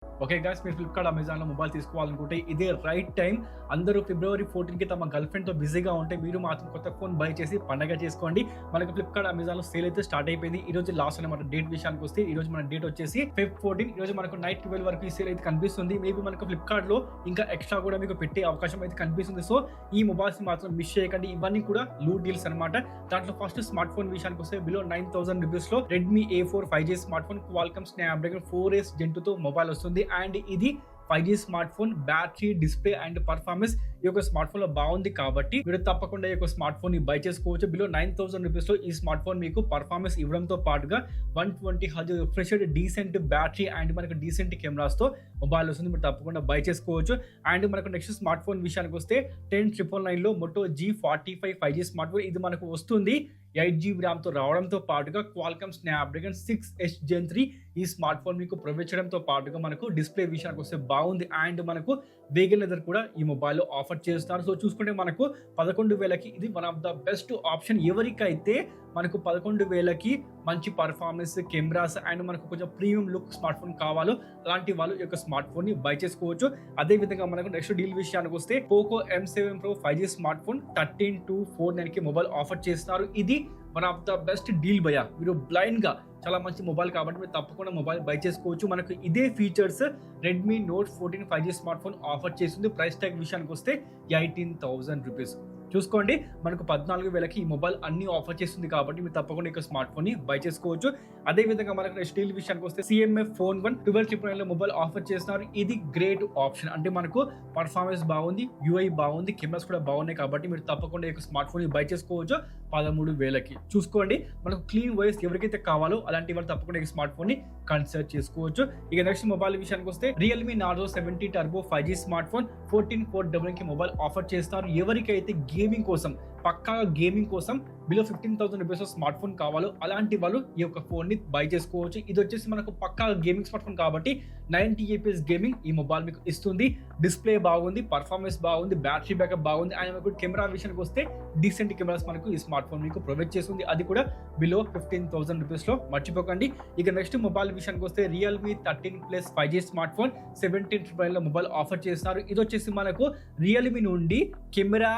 Okay guys, మీరు Flipkart, అమెజాన్‌లో mobile తీసుకోవాలనుకుంటే ఇదే రైట్ టైం. అందరూ ఫిబ్రవరి 14కి తమ గర్ల్ ఫ్రెండ్‌తో బిజీగా ఉంటే మీరు మాత్రం కొత్త ఫోన్ బై చేసి పండగ చేసుకోండి. మనకు ఫ్లిప్‌కార్ట్, అమెజాన్‌లో సేల్ అయితే స్టార్ట్ అయిపోయింది. ఈ రోజు లాస్ట్ అన్నమాట డేట్ విషయానికి వస్తే. ఈ రోజు మన డేట్ వచ్చేసి ఫెబ్ 14. ఈ రోజు మనకు నైట్ 12 వరకు ఈ సేల్ అయితే కనిపిస్తుంది. మేబీ మనకు ఫ్లిప్‌కార్ట్‌లో ఇంకా ఎక్స్ట్రా కూడా మీకు పెట్టే అవకాశం అయితే కనిపిస్తుంది. సో ఈ మొబైల్స్ మాత్రం మిస్ చేయకండి. ఇవన్నీ కూడా లూట్ డీల్స్ అన్నమాట. దాంట్లో ఫస్ట్ స్మార్ట్ ఫోన్ విషయానికి వస్తే బిలో 9,000 రూపీస్‌లో Redmi A4 5G smart phone, Qualcomm Snapdragon 4S Gen 2తో మొబైల్ వస్తుంది. అండ్ ఇది 5G smart phone, battery, display and performance ఈ యొక్క స్మార్ట్ ఫోన్ లో బాగుంది కాబట్టి మీరు తప్పకుండా ఈ యొక్క స్మార్ట్ ఫోన్ ని బై చేసుకోవచ్చు. బిలో 9,000 రూపీస్ లో ఈ స్మార్ట్ ఫోన్ మీకు పర్ఫార్మెన్స్ ఇవ్వడంతో పాటుగా 120 Hz refresh decent battery and మనకు డీసెంట్ కెమెరాస్ తో మొబైల్ వస్తుంది. మీరు తప్పకుండా బై చేసుకోవచ్చు. అండ్ మనకు నెక్స్ట్ స్మార్ట్ ఫోన్ విషయానికి వస్తే 10,999 లో Moto G45 5G smart phone ఇది మనకు వస్తుంది. 8GB ర్యామ్ తో రావడంతో పాటుగా క్వాల్కమ్ స్నాప్‌డ్రాగన్ 6S Gen 3 ఈ స్మార్ట్ ఫోన్ మీకు ప్రొవైడ్ చేయడంతో పాటుగా మనకు డిస్ప్లే విషయానికి వస్తే బాగుంది. అండ్ మనకు వేగన్ లెదర్ కూడా ఈ మొబైల్లో ఆఫర్ చేస్తారు. సో చూసుకుంటే మనకు 11,000కి ఇది one of the best option. ఎవరికైతే మనకు 11,000కి మంచి పర్ఫార్మెన్స్, కెమెరాస్ అండ్ మనకు కొంచెం ప్రీమియం లుక్ స్మార్ట్ ఫోన్ కావాలో అలాంటి వాళ్ళు ఈ యొక్క స్మార్ట్ ఫోన్ ని బై చేసుకోవచ్చు. అదే విధంగా మనకు నెక్స్ట్ డీల్ విషయానికి వస్తే Poco M7 Pro 5G smart phone 13,249కి మొబైల్ ఆఫర్ చేస్తున్నారు. ఇది one of the best deal భయ్యా. మీరు బ్లైండ్ గా చాలా మంచి మొబైల్ కాబట్టి మీరు తప్పకుండా మొబైల్ బై చేసుకోవచ్చు. మనకు ఇదే features Redmi note 14 5G smart phone offer చేస్తుంది. ప్రైస్ ట్యాగ్ విషయానికి వస్తే 18,000 రూపీస్. చూసుకోండి, మనకు 14,000కి ఈ మొబైల్ అన్ని ఆఫర్ చేస్తుంది కాబట్టి మీరు తప్పకుండా ఇక స్మార్ట్ ఫోన్ ని బై చేసుకోవచ్చు. అదే విధంగా మనకు నెక్స్ట్ డీల్ విషయానికి వస్తే CMF Phone 1 12,999 లో మొబైల్ ఆఫర్ చేస్తున్నారు. ఇది గ్రేట్ ఆప్షన్. అంటే మనకు పర్ఫార్మెన్స్ బాగుంది, UI బాగుంది, కెమెరాస్ కూడా బాగున్నాయి కాబట్టి మీరు తప్పకుండా ఇక స్మార్ట్ ఫోన్ ని బై చేసుకోవచ్చు 13,000కి. చూసుకోండి, మనకు క్లీన్ వాయిస్ ఎవరికైతే కావాలో అలాంటి వాళ్ళు తప్పకుండా ఈ స్మార్ట్ ఫోన్ ని కన్సిడర్ చేసుకోవచ్చు. ఇక నెక్స్ట్ మొబైల్ విషయానికి వస్తే Realme Narzo 70 turbo 5G smart phone 14,499కి మొబైల్ ఆఫర్ చేస్తారు. ఎవరికైతే గేమింగ్ కోసం, పక్కాగా గేమింగ్ కోసం బిలో 15,000 రూపీస్ స్మార్ట్ ఫోన్ కావాలో అలాంటి వాళ్ళు ఈ యొక్క ఫోన్ ని బై చేసుకోవచ్చు. ఇది వచ్చేసి మనకు పక్కాగా గేమింగ్ స్మార్ట్ ఫోన్ కాబట్టి 90 FPS గేమింగ్ ఈ మొబైల్ మీకు ఇస్తుంది. డిస్ప్లే బాగుంది, పర్ఫార్మెన్స్ బాగుంది, బ్యాటరీ బ్యాకప్ బాగుంది అండ్ మనకు కెమెరా విషయానికి వస్తే డీసెంట్ కెమెరాస్ మనకు ఈ స్మార్ట్ ఫోన్ మీకు ప్రొవైడ్ చేస్తుంది. అది కూడా బిలో 15,000 రూపీస్ లో. మర్చిపోకండి. ఇక నెక్స్ట్ మొబైల్ విషయానికి వస్తే రియల్మీ 13 5G స్మార్ట్ ఫోన్ 17,999 లో మొబైల్ ఆఫర్ చేస్తున్నారు. ఇది వచ్చేసి మనకు రియల్మీ నుండి కెమెరా,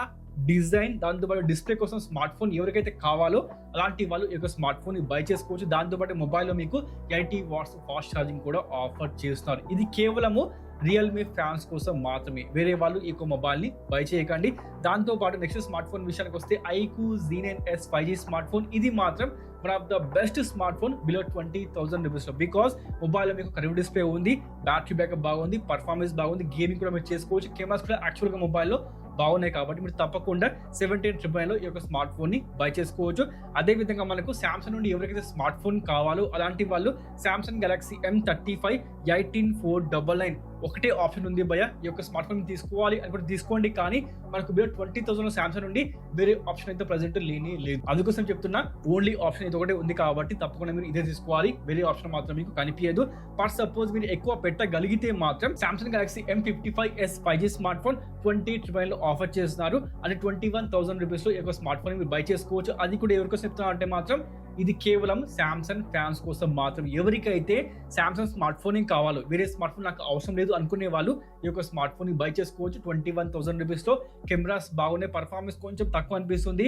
డిజైన్, దాంతోపాటు డిస్ప్లే కోసం స్మార్ట్ ఫోన్ ఎవరికైతే కావాలో అలాంటి వాళ్ళు ఈ యొక్క స్మార్ట్ ఫోన్ బై చేసుకోవచ్చు. దాంతోపాటు మొబైల్లో మీకు 80 వాట్స్ ఫాస్ట్ ఛార్జింగ్ కూడా ఆఫర్ చేస్తున్నారు. ఇది కేవలము రియల్మీ ఫ్యాన్స్ కోసం మాత్రమే. వేరే వాళ్ళు ఈ యొక్క మొబైల్ ని బై చేయకండి. దాంతో పాటు నెక్స్ట్ స్మార్ట్ ఫోన్ విషయానికి వస్తే iQOO Z9s 5G smart phone ఇది మాత్రం one of the best smart phone below 20,000 rupees లో. బికాస్ మొబైల్లో మీకు కర్వ్ డిస్ప్లే ఉంది, బ్యాటరీ బ్యాకప్ బాగుంది, పర్ఫార్మెన్స్ బాగుంది, గేమింగ్ కూడా మీరు చేసుకోవచ్చు. కెమెరాస్ కూడా యాక్చువల్ గా మొబైల్లో బాగున్నాయి కాబట్టి మీరు తప్పకుండా 17,999 లో ఈ యొక్క స్మార్ట్ ఫోన్ ని బై చేసుకోవచ్చు. అదే విధంగా మనకు సామ్సంగ్ నుండి ఎవరికైతే స్మార్ట్ ఫోన్ కావాలో అలాంటి వాళ్ళు సామ్సంగ్ గెలాక్సీ M35 18,499 ఒకటే ఆప్షన్ ఉంది భయ్య. ఈ యొక్క స్మార్ట్ ఫోన్ తీసుకోవాలి అనుకుంటే తీసుకోండి, కానీ మనకు బిలో 20,000 సామ్సంగ్ నుండి వేరే ఆప్షన్ అయితే ప్రెసెంట్ లేని లేదు. అందుకోసం చెప్తున్నా, ఓన్లీ ఆప్షన్ ఇది ఒకటే ఉంది కాబట్టి తప్పకుండా మీరు ఇదే తీసుకోవాలి. వేరే ఆప్షన్ మాత్రం మీకు కనిపించదు. ఫర్ సపోజ్ మీరు ఎక్కువ పెట్టగలిగితే మాత్రం Samsung Galaxy M55s 5G smart phone 20,999 లో ఆఫర్ చేస్తున్నారు. అంటే 21,000 రూపీస్ లో ఈ యొక్క స్మార్ట్ ఫోన్ మీరు బై చేసుకోవచ్చు. అది కూడా ఎవరికోసం చెప్తున్నా అంటే మాత్రం ఇది కేవలం సామ్సంగ్ ఫ్యాన్స్ కోసం మాత్రం. ఎవరికైతే సామ్సంగ్ స్మార్ట్ ఫోన్ కావాలో, వేరే స్మార్ట్ ఫోన్ నాకు అవసరం లేదు అనుకునే వాళ్ళు ఈ యొక్క స్మార్ట్ ఫోన్ ని బై చేసుకోవచ్చు. 21,000 రూపీస్ లో కెమెరాస్ బాగున్నాయి, పర్ఫార్మెన్స్ కొంచెం తక్కువ అనిపిస్తుంది,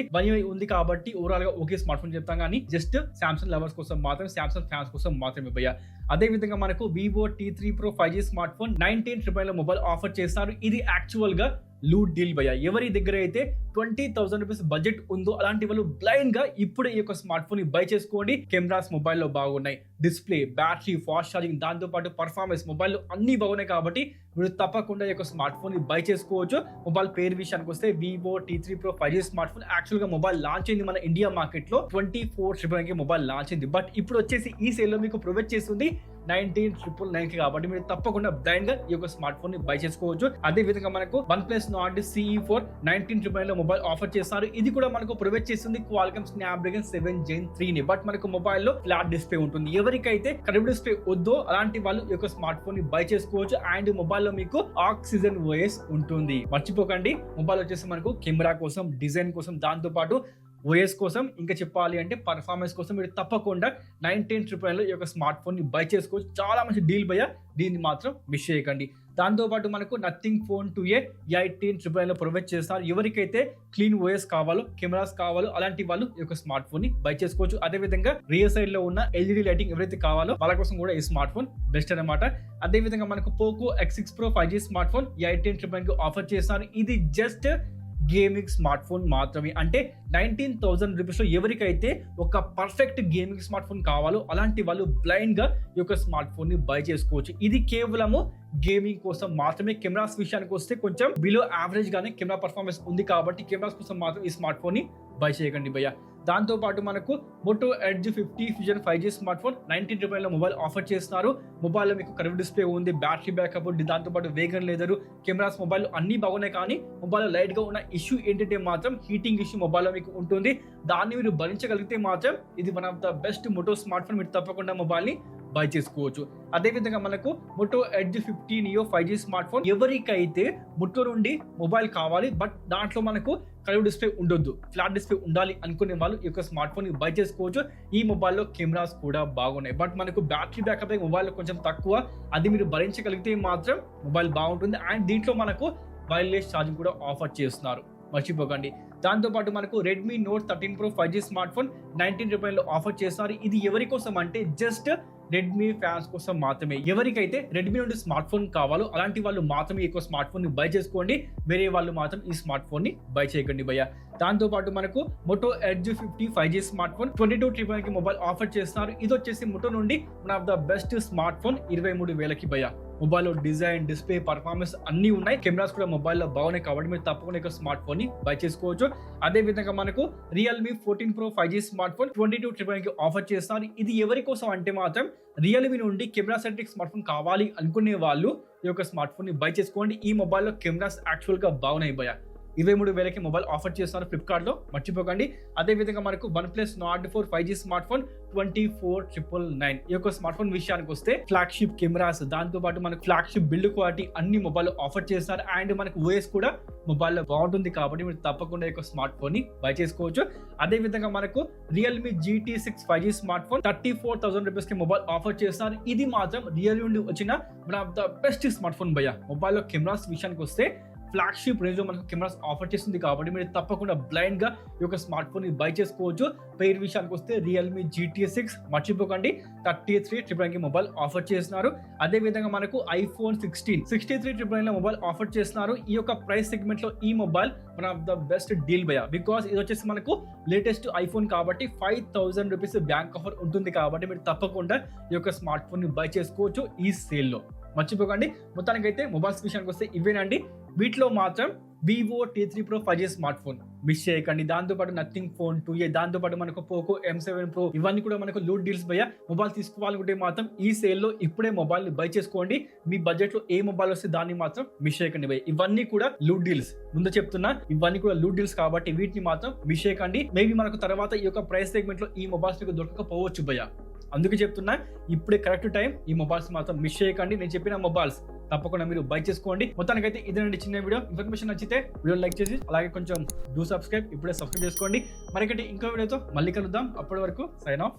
ఉంది కాబట్టి ఓవరాల్ గా ఓకే స్మార్ట్ ఫోన్ చెప్తాం, కానీ జస్ట్ సామ్సంగ్ లవర్స్ కోసం మాత్రం, సామ్సంగ్ ఫ్యాన్స్ కోసం మాత్రమే భయ్య. అదే విధంగా మనకు Vivo T3 Pro 5G smart phone 19,999 లో మొబైల్ ఆఫర్ చేస్తారు. ఇది యాక్చువల్ గా లూట్ డీల్ భయ్య. ఎవరి దగ్గర అయితే 20,000 రూపీస్ బడ్జెట్ ఉందో అలాంటి వాళ్ళు బ్లైండ్ గా ఇప్పుడు ఈ యొక్క స్మార్ట్ ఫోన్ ని బై చేసుకోండి. కెమెరాస్ మొబైల్లో బాగున్నాయి, డిస్ప్లే, బ్యాటరీ, ఫాస్ట్ ఛార్జింగ్, దాంతో పాటు పర్ఫార్మెన్స్ మొబైల్లో అన్ని బాగున్నాయి కాబట్టి మీరు తప్పకుండా ఈ యొక్క స్మార్ట్ ఫోన్ ని బై చేసుకోవచ్చు. మొబైల్ పేరు విషయానికి వస్తే Vivo T3 Pro 5G smart phone actual గా మొబైల్ లాంచ్ అయింది మన ఇండియా మార్కెట్ లో 24,999కి మొబైల్ లాంచ్ అయింది. బట్ ఇప్పుడు వచ్చేసి ఈ సేల్ లో మీకు ప్రొవైడ్ చేస్తుంది 19,999 కాబట్టి మీరు తప్పకుండా బ్లైండ్ గా ఈ యొక్క స్మార్ట్ ఫోన్ ని బై చేసుకోవచ్చు. అదే విధంగా మనకు OnePlus Nord CE4 19,999 లో మొబైల్ ఆఫర్ చేస్తారు. ఇది కూడా మనకు ప్రొవైడ్ చేస్తుంది క్వాల్కమ్ స్నాప్‌డ్రాగన్ 7 Gen 3 ని. బట్ మనకు మొబైల్లో ఫ్లాట్ డిస్ప్లే ఉంటుంది. ఎవరికైతే కర్వ్ డిస్ప్లే వద్దో అలాంటి వాళ్ళు ఈ యొక్క స్మార్ట్ ఫోన్ ని బై చేసుకోవచ్చు. అండ్ మొబైల్లో మీకు ఆక్సిజన్ ఓఎస్ ఉంటుంది. మర్చిపోకండి, మొబైల్ వచ్చేసి మనకు కెమెరా కోసం, డిజైన్ కోసం, దాంతో పాటు ఓఎస్ కోసం ఇంకా చెప్పాలి అంటే పర్ఫార్మెన్స్ కోసం మీరు తప్పకుండా 19,999 ఈ యొక్క స్మార్ట్ ఫోన్ ని బై చేసుకోవచ్చు. చాలా మంచి డీల్ భయ్యా, దీన్ని మాత్రం మిస్ చేయకండి. దాంతోపాటు మనకు నథింగ్ ఫోన్ 2A 18,999 ప్రొవైడ్ చేస్తారు. ఎవరికైతే క్లీన్ ఓఎస్ కావాలో, కెమెరాస్ కావాలో అలాంటి వాళ్ళు ఈ యొక్క స్మార్ట్ ఫోన్ ని బై చేసుకోవచ్చు. అదేవిధంగా రియర్ సైడ్ లో ఉన్న ఎల్ఈడి లైటింగ్ ఎవరైతే కావాలో వాళ్ళ కోసం కూడా ఈ స్మార్ట్ ఫోన్ బెస్ట్ అనమాట. అదేవిధంగా మనకు Poco X6 Pro 5G smart phone 18,999 offer చేస్తారు. ఇది జస్ట్ గేమింగ్ స్మార్ట్ ఫోన్ మాత్రమే. అంటే 19,000 రూపీస్ లో ఎవరికైతే ఒక పర్ఫెక్ట్ గేమింగ్ స్మార్ట్ ఫోన్ కావాలో అలాంటి వాళ్ళు బ్లైండ్ గా ఈ యొక్క స్మార్ట్ ఫోన్ ని బై చేసుకోవచ్చు. ఇది కేవలము గేమింగ్ కోసం మాత్రమే. కెమెరాస్ విషయానికి వస్తే కొంచెం బిలో యావరేజ్ గానే కెమెరా పర్ఫార్మెన్స్ ఉంది కాబట్టి కెమెరాస్ కోసం మాత్రం ఈ స్మార్ట్ ఫోన్ ని బై చేయకండి భయ్యా. దాంతో పాటు మనకు Moto Edge 50 fusion 5G smart phone 19,999 mobile offer చేస్తున్నారు. మొబైల్ లో మీకు కర్వ్ డిస్ప్లే ఉంది, బ్యాటరీ బ్యాకప్ ఉంది, దాంతో పాటు వేగన్ లేదరు, కెమెరాస్ మొబైల్ అన్ని బాగున్నాయి. కానీ మొబైల్ లైట్ గా ఉన్న ఇష్యూ ఏంటంటే మాత్రం హీటింగ్ ఇష్యూ మొబైల్ లో మీకు ఉంటుంది. దాన్ని మీరు భరించగలిగితే మాత్రం ఇది one of the best Moto smart phone. మీరు తప్పకుండా మొబైల్ ని బై చేసుకోవచ్చు. అదేవిధంగా మనకు Moto Edge 50 neo 5G smart phone ఎవరికైతే మోటో నుండి మొబైల్ కావాలి బట్ దాంట్లో మనకు కర్వ్ డిస్ప్లే ఉండొద్దు, ఫ్లాట్ డిస్ప్లే ఉండాలి అనుకునే వాళ్ళు ఈ యొక్క స్మార్ట్ ఫోన్ బై చేసుకోవచ్చు. ఈ మొబైల్లో కెమెరాస్ కూడా బాగున్నాయి బట్ మనకు బ్యాటరీ బ్యాకప్ మొబైల్లో కొంచెం తక్కువ. అది మీరు భరించగలిగితే మాత్రం మొబైల్ బాగుంటుంది. అండ్ దీంట్లో మనకు వైర్లెస్ ఛార్జింగ్ కూడా ఆఫర్ చేస్తున్నారు, మర్చిపోకండి. దాంతోపాటు మనకు Redmi note 13 Pro 5G smart phone 19,999 offer చేస్తున్నారు. ఇది ఎవరి కోసం అంటే జస్ట్ రెడ్మీ ఫ్యాన్స్ కోసం మాత్రమే. ఎవరికైతే రెడ్మీ నుండి స్మార్ట్ ఫోన్ కావాలో అలాంటి వాళ్ళు మాత్రమే ఎక్కువ స్మార్ట్ ఫోన్ ని బై చేసుకోండి. వేరే వాళ్ళు మాత్రం ఈ స్మార్ట్ ఫోన్ ని బై చేయకండి భయ్యా. దాంతో పాటు మనకు Moto Edge 50 5G smart phone 22,999 కి మొబైల్ ఆఫర్ చేస్తున్నారు. ఇది వచ్చేసి మోటో నుండి one of the best smartphone 23,000కి భయ్యా. మొబైల్లో డిజైన్, డిస్ప్లే, పర్ఫార్మెన్స్ అన్ని ఉన్నాయి. కెమెరాస్ కూడా మొబైల్లో బాగున్నాయి కాబట్టి మీరు తప్పకుండా ఒక స్మార్ట్ ఫోన్ ని బై చేసుకోవచ్చు. అదే విధంగా మనకు Realme 14 Pro 5G smart phone 22,999 కి ఆఫర్ చేస్తున్నారు. ఇది ఎవరి కోసం అంటే మాత్రం రియల్మీ నుండి కెమెరా సెంట్రిక్ స్మార్ట్ ఫోన్ కావాలి అనుకునే వాళ్ళు ఈ యొక్క స్మార్ట్ ఫోన్ ని బై చేసుకోండి. ఈ మొబైల్లో కెమెరాస్ యాక్చువల్ గా బాగున్నాయి భయ్యా. 23,000కి మొబైల్ ఆఫర్ చేస్తున్నారు ఫ్లిప్కార్ట్ లో, మర్చిపోకండి. అదే విధంగా మనకు OnePlus Nord 4 5G smart phone 24,999. ఈ యొక్క స్మార్ట్ ఫోన్ విషయానికి వస్తే ఫ్లాగ్షిప్ కెమెరాస్, దాంతో పాటు మనకు ఫ్లాగ్షిప్ బిల్డ్ క్వాలిటీ అన్ని మొబైల్ ఆఫర్ చేస్తారు. అండ్ మనకు ఓఎస్ కూడా మొబైల్లో బాగుంటుంది కాబట్టి మీరు తప్పకుండా ఈ యొక్క స్మార్ట్ ఫోన్ ని బై చేసుకోవచ్చు. అదే విధంగా మనకు Realme GT6 5G smart phone 34,000 rupees కి మొబైల్ ఆఫర్ చేస్తారు. ఇది మాత్రం రియల్మీ నుండి వచ్చిన one of the best smart phone భయ్యా. మొబైల్లో కెమెరాస్ విషయానికి వస్తే ఫ్లాగ్షిప్ రేంజ్ లో మనకు కెమెరాస్ ఆఫర్ చేస్తుంది కాబట్టి మీరు తప్పకుండా బ్లైండ్ గా ఈ యొక్క స్మార్ట్ ఫోన్ ని బై చేసుకోవచ్చు. పేరు విషయానికి వస్తే రియల్మీ GT6 మర్చిపోకండి 33,999 కి మొబైల్ ఆఫర్ చేస్తున్నారు. అదే విధంగా మనకు iPhone 16 63,999 లో మొబైల్ ఆఫర్ చేస్తున్నారు. ఈ యొక్క ప్రైస్ సెగ్మెంట్ లో ఈ mobile one of the best deal భయ్యా. బికాస్ ఇది వచ్చేసి మనకు లేటెస్ట్ ఐఫోన్ కాబట్టి 5,000 రూపీస్ బ్యాంక్ ఆఫర్ ఉంటుంది కాబట్టి మీరు తప్పకుండా ఈ యొక్క స్మార్ట్ ఫోన్ ని బై చేసుకోవచ్చు ఈ సేల్ లో, మర్చిపోకండి. మొత్తానికైతే మొబైల్స్ విషయానికి వస్తే ఇవేనండి. వీటిలో మాత్రం Vivo T3 Pro 5G smart phone miss చేయకండి. దాంతోపాటు నథింగ్ ఫోన్ 2A, దాంతోపాటు మనకు పోకో M7 Pro ఇవన్నీ కూడా మనకు లూట్ డీల్స్ భయ్యా. మొబైల్ తీసుకోవాలనుకుంటే మాత్రం ఈ సేల్ లో ఇప్పుడే మొబైల్ ని బై చేసుకోండి. మీ బడ్జెట్ లో ఏ మొబైల్ వస్తే దాన్ని మాత్రం మిస్ చేయకండి భయ్యా. ఇవన్నీ కూడా లూట్ డీల్స్, ముందు చెప్తున్నా ఇవన్నీ కూడా లూట్ డీల్స్ కాబట్టి వీటిని మాత్రం మిస్ చేయకండి. మేబీ మనకు తర్వాత ఈ యొక్క ప్రైస్ సెగ్మెంట్ లో ఈ మొబైల్స్ మీకు దొరకకపోవచ్చు భయ్యా. అందుకే చెప్తున్నా ఇప్పుడే కరెక్ట్ టైం. ఈ మొబైల్స్ మాత్రం మిస్ చేయకండి. నేను చెప్పిన మొబైల్స్ తప్పకుండా మీరు బై చేసుకోండి. మొత్తానికైతే ఇదేనండి చిన్న వీడియో. ఇన్ఫర్మేషన్ నచ్చితే వీడియో లైక్ చేసి అలాగే కొంచెం డూ సబ్స్క్రైబ్, ఇప్పుడే సబ్స్క్రైబ్ చేసుకోండి. మరికటి ఇంకో వీడియోతో మళ్ళీ కలుద్దాం. అప్పటి వరకు సైన్ ఆఫ్.